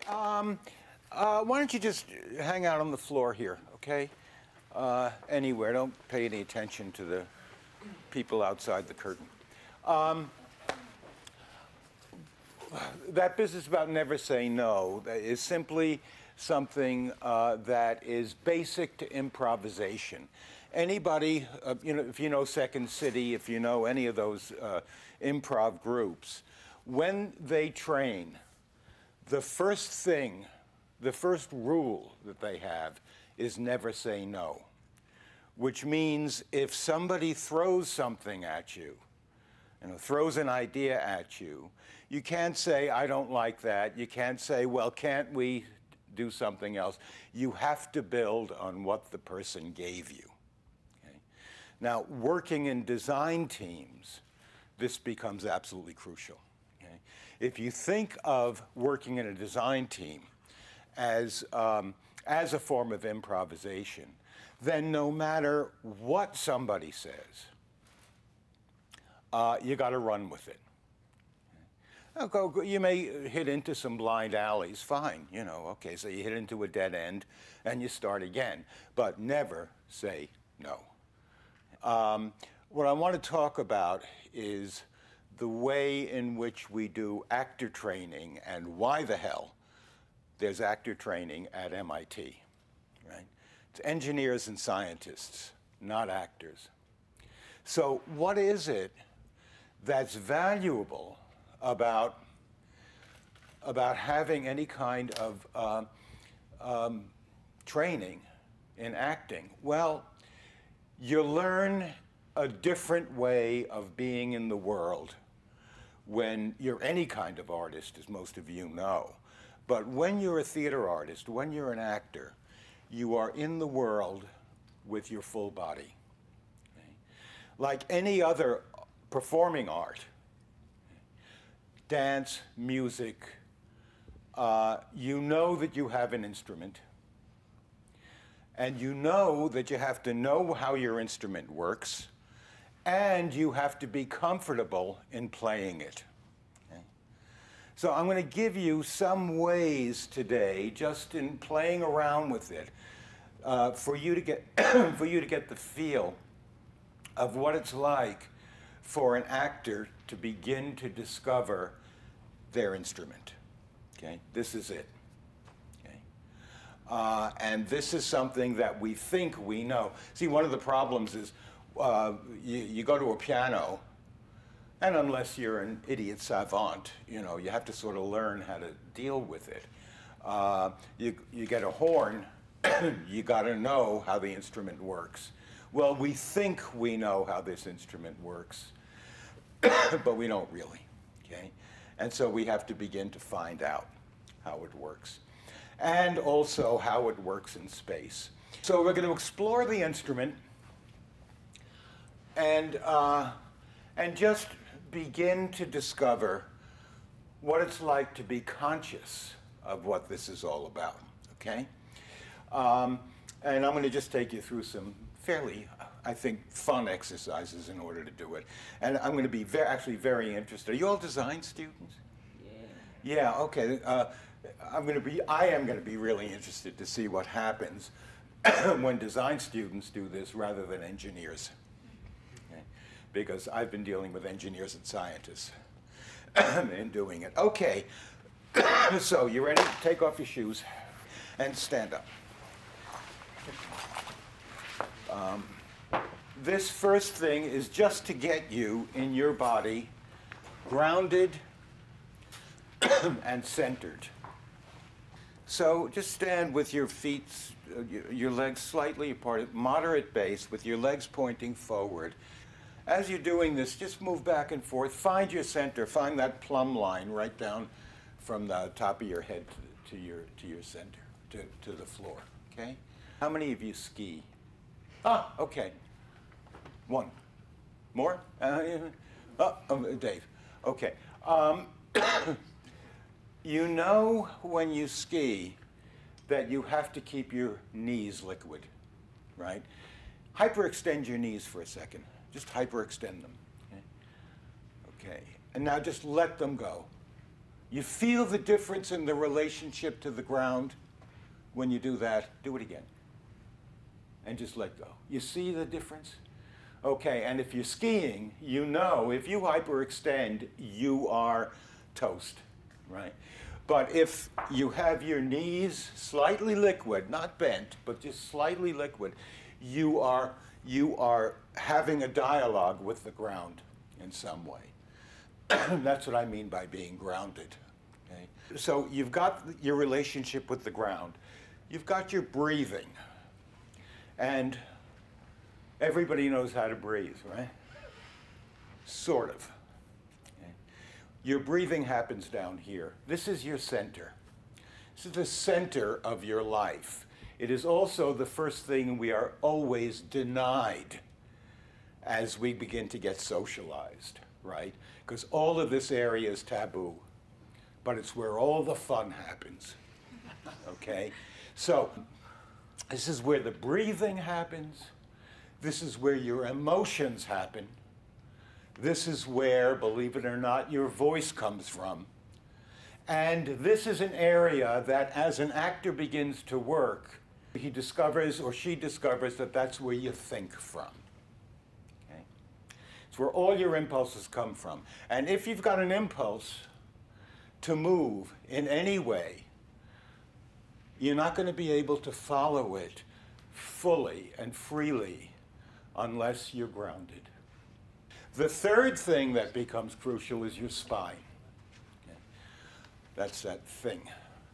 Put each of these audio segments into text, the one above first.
Why don't you just hang out on the floor here, okay? Anywhere. Don't pay any attention to the people outside the curtain. That business about never say no is simply something that is basic to improvisation. Anybody, if you know Second City, if you know any of those improv groups, when they train, the first rule that they have is never say no, which means if somebody throws something at you, throws an idea at you, you can't say, I don't like that. You can't say, well, can't we do something else? You have to build on what the person gave you. Okay? Now, working in design teams, this becomes absolutely crucial. Okay? If you think of working in a design team as a form of improvisation, then no matter what somebody says, you got to run with it. You may hit into some blind alleys, fine, okay, so you hit into a dead end and you start again, but never say no. What I want to talk about is the way in which we do actor training and why the hell there's actor training at MIT, right? It's engineers and scientists, not actors. So what is it that's valuable about having any kind of training in acting? Well, you learn a different way of being in the world when you're any kind of artist, as most of you know. But when you're a theater artist, when you're an actor, you are in the world with your full body. Okay? Like any other performing art, dance, music, you know that you have an instrument, and you know that you have to know how your instrument works, and you have to be comfortable in playing it. Okay? So I'm going to give you some ways today, just in playing around with it, for you to get the feel of what it's like for an actor to begin to discover their instrument. Okay, this is it. Okay, and this is something that we think we know. See, one of the problems is you go to a piano, and unless you're an idiot savant, you have to sort of learn how to deal with it. You get a horn, you got to know how the instrument works. Well, we think we know how this instrument works, but we don't really, okay? And so we have to begin to find out how it works, and also how it works in space. So we're going to explore the instrument and just begin to discover what it's like to be conscious of what this is all about, okay? And I'm going to just take you through some fairly, I think, fun exercises in order to do it. And I'm going to be actually very interested. Are you all design students? Yeah. Yeah, okay. I am going to be really interested to see what happens when design students do this rather than engineers. Okay? Because I've been dealing with engineers and scientists in doing it. Okay, so you ready? Take off your shoes and stand up. This first thing is just to get you in your body grounded and centered. So just stand with your feet, your legs slightly apart, at moderate base, with your legs pointing forward. As you're doing this, just move back and forth. Find your center. Find that plumb line right down from the top of your head to your center, to the floor. Okay? How many of you ski? Ah, okay. One. More? Dave. Okay. You know when you ski that you have to keep your knees liquid, right? Hyperextend your knees for a second. Just hyperextend them. Okay. Okay. And now just let them go. You feel the difference in the relationship to the ground when you do that. Do it again. And just let go. You see the difference? Okay, and if you're skiing, you know if you hyperextend, you are toast, right? But if you have your knees slightly liquid, not bent, but just slightly liquid, you are having a dialogue with the ground in some way. That's what I mean by being grounded. Okay? So you've got your relationship with the ground. You've got your breathing. And everybody knows how to breathe, right? Sort of. Okay? Your breathing happens down here. This is your center. This is the center of your life. It is also the first thing we are always denied as we begin to get socialized, right? Because all of this area is taboo, but it's where all the fun happens, okay? So this is where the breathing happens. This is where your emotions happen. This is where, believe it or not, your voice comes from. And this is an area that as an actor begins to work, he discovers or she discovers that that's where you think from. Okay? It's where all your impulses come from. And if you've got an impulse to move in any way, you're not going to be able to follow it fully and freely unless you're grounded. The third thing that becomes crucial is your spine. Okay? That's that thing.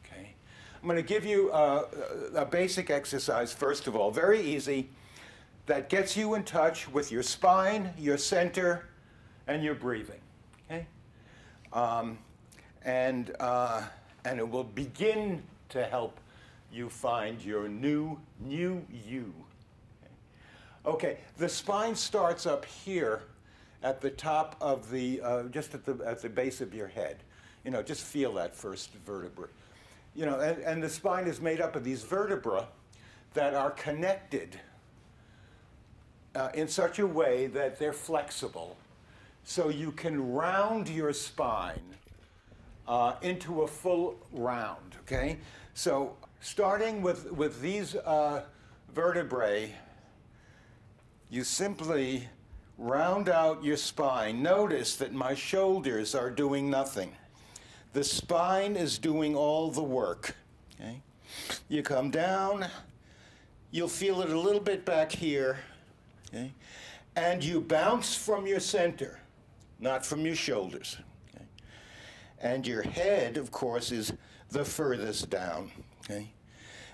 Okay? I'm going to give you a basic exercise, first of all, very easy, that gets you in touch with your spine, your center, and your breathing. Okay? And it will begin to help you find your new you. Okay, the spine starts up here at the top of the, just at the base of your head. You know, just feel that first vertebra. You know, and the spine is made up of these vertebrae that are connected in such a way that they're flexible. So you can round your spine into a full round, okay? So starting with these vertebrae, you simply round out your spine. Notice that my shoulders are doing nothing. The spine is doing all the work. Okay? You come down, you'll feel it a little bit back here, okay? And you bounce from your center, not from your shoulders. Okay? And your head, of course, is the furthest down. Okay?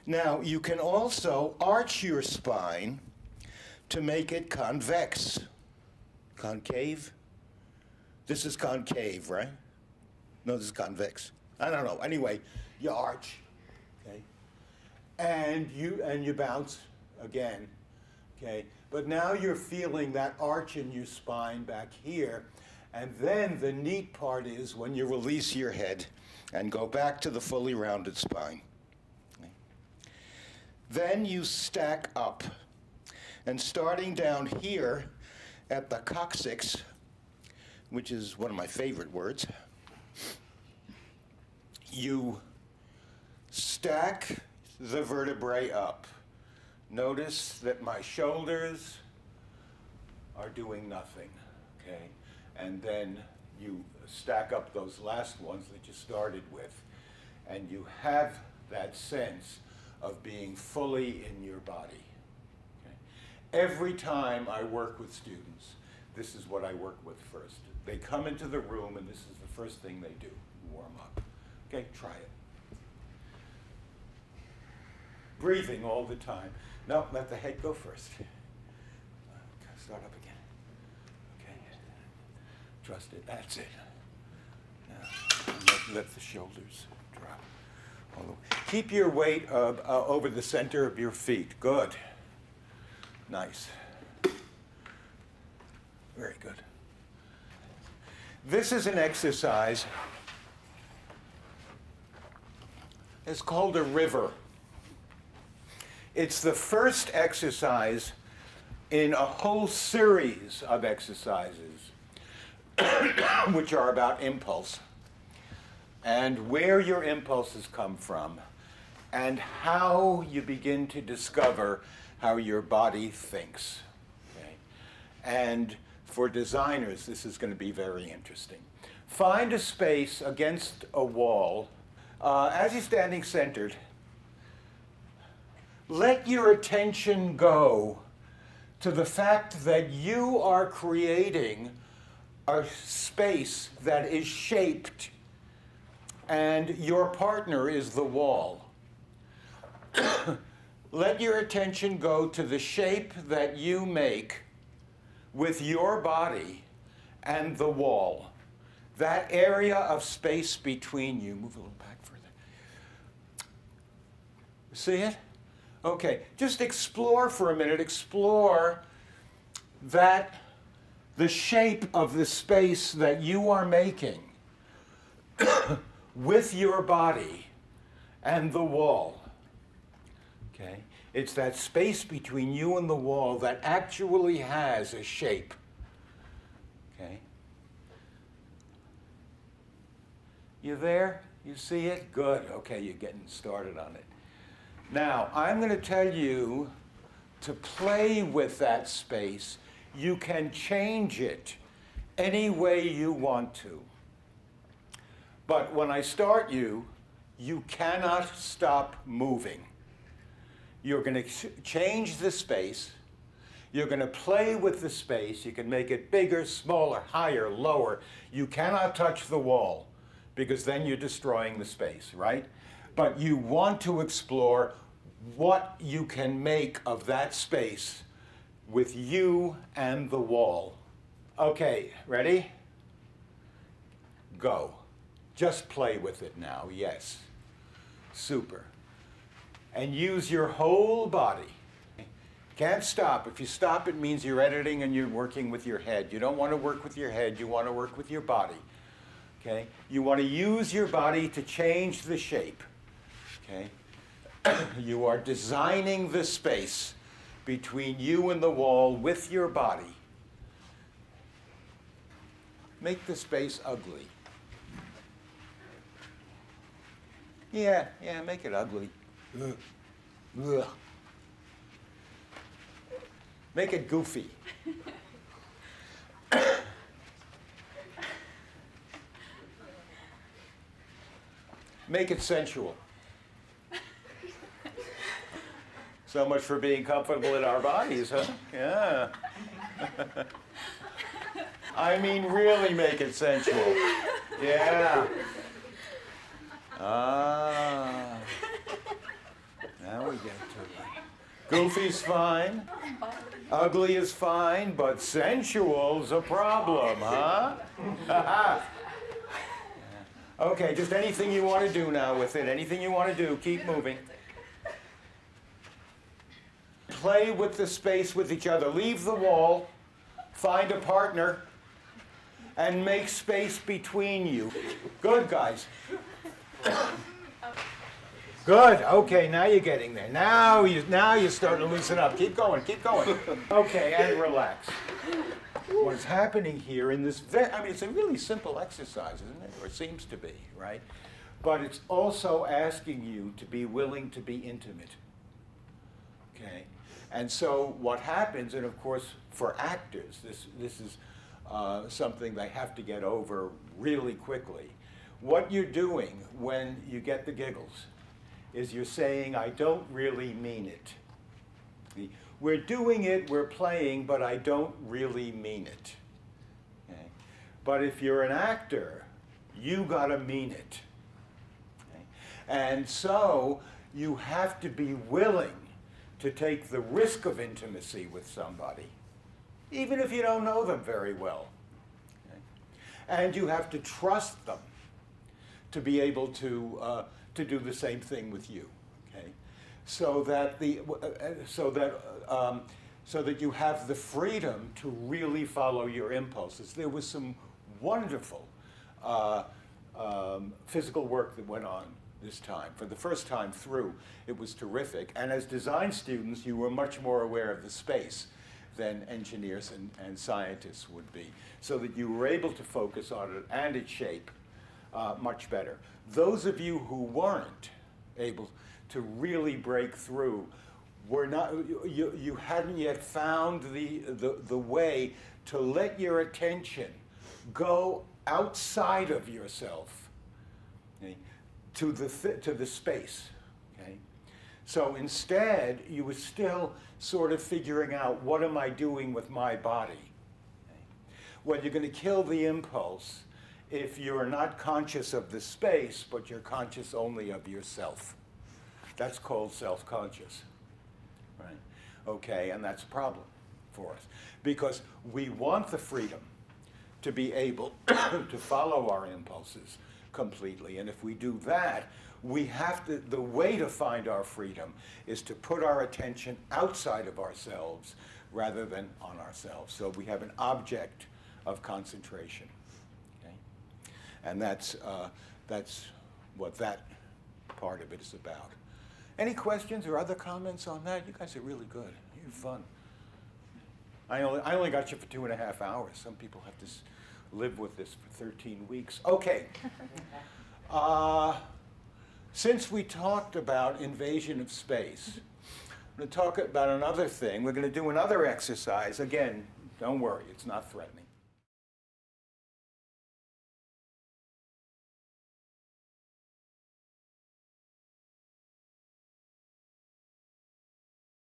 Now, you can also arch your spine to make it convex. Concave? This is concave, right? No, this is convex. I don't know. Anyway, you arch, okay? And you bounce again, okay? But now you're feeling that arch in your spine back here. And then the neat part is when you release your head and go back to the fully rounded spine. Okay? Then you stack up. And starting down here at the coccyx, which is one of my favorite words, you stack the vertebrae up. Notice that my shoulders are doing nothing, okay? And then you stack up those last ones that you started with, and you have that sense of being fully in your body. Every time I work with students, this is what I work with first. They come into the room and this is the first thing they do, warm up. Okay, try it. Breathing all the time. No, let the head go first. Start up again. Okay, trust it, that's it. Now, let the shoulders drop. Keep your weight over the center of your feet, good. Nice. Very good. This is an exercise. It's called a river. It's the first exercise in a whole series of exercises which are about impulse. and where your impulses come from, and how you begin to discover how your body thinks. Okay? And for designers, this is going to be very interesting. Find a space against a wall. As you're standing centered, let your attention go to the fact that you are creating a space that is shaped, and your partner is the wall. Let your attention go to the shape that you make with your body and the wall. That area of space between you. Move a little back further. See it? Okay, just explore for a minute. Explore that the shape of the space that you are making with your body and the wall. Okay? It's that space between you and the wall that actually has a shape. Okay? You there? You see it? Good. Okay, you're getting started on it. Now, I'm going to tell you to play with that space. You can change it any way you want to. But when I start you, you cannot stop moving. You're going to change the space. You're going to play with the space. You can make it bigger, smaller, higher, lower. You cannot touch the wall, because then you're destroying the space, right? But you want to explore what you can make of that space with you and the wall. Okay, ready? Go. Just play with it now, yes. Super. And use your whole body. Can't stop. If you stop, it means you're editing and you're working with your head. You don't want to work with your head, you want to work with your body. Okay? You want to use your body to change the shape. Okay? You are designing the space between you and the wall with your body. Make the space ugly. Yeah, make it ugly. Ugh. Make it goofy. Make it sensual. So much for being comfortable in our bodies, huh? Yeah. I mean, really make it sensual. Yeah. Ah. Now we get to it. Goofy's fine. Ugly is fine, but sensual's a problem, huh? Okay, just anything you want to do now with it. Anything you want to do, keep moving. Play with the space with each other. Leave the wall, find a partner, and make space between you. Good, guys. Good. Okay, now you're getting there. Now you're starting to loosen up. Keep going, keep going. Okay, and relax. What's happening here in this, I mean, it's a really simple exercise, isn't it? Or it seems to be, right? But it's also asking you to be willing to be intimate. Okay? And so what happens, and of course for actors, this is something they have to get over really quickly. What you're doing when you get the giggles is you're saying, I don't really mean it. We're doing it, we're playing, but I don't really mean it. Okay? But if you're an actor, you gotta mean it. Okay? And so you have to be willing to take the risk of intimacy with somebody, even if you don't know them very well. Okay? And you have to trust them to be able to do the same thing with you. Okay? So that you have the freedom to really follow your impulses. There was some wonderful physical work that went on this time. For the first time through, it was terrific. And as design students, you were much more aware of the space than engineers and scientists would be, so that you were able to focus on it and its shape much better. Those of you who weren't able to really break through were not, you hadn't yet found the way to let your attention go outside of yourself, okay, to the space. Okay? So instead, you were still sort of figuring out, what am I doing with my body? Okay? Well, you're going to kill the impulse if you're not conscious of the space, but you're conscious only of yourself. That's called self-conscious, right? Okay, and that's a problem for us, because we want the freedom to be able to follow our impulses completely, and if we do that, we have to, the way to find our freedom is to put our attention outside of ourselves rather than on ourselves. So we have an object of concentration, okay? And that's what that part of it is about. Any questions or other comments on that? You guys are really good. You're fun. I only got you for 2.5 hours. Some people have to live with this for 13 weeks. Okay. Since we talked about invasion of space, I'm going to talk about another thing. We're going to do another exercise. Again, don't worry, it's not threatening.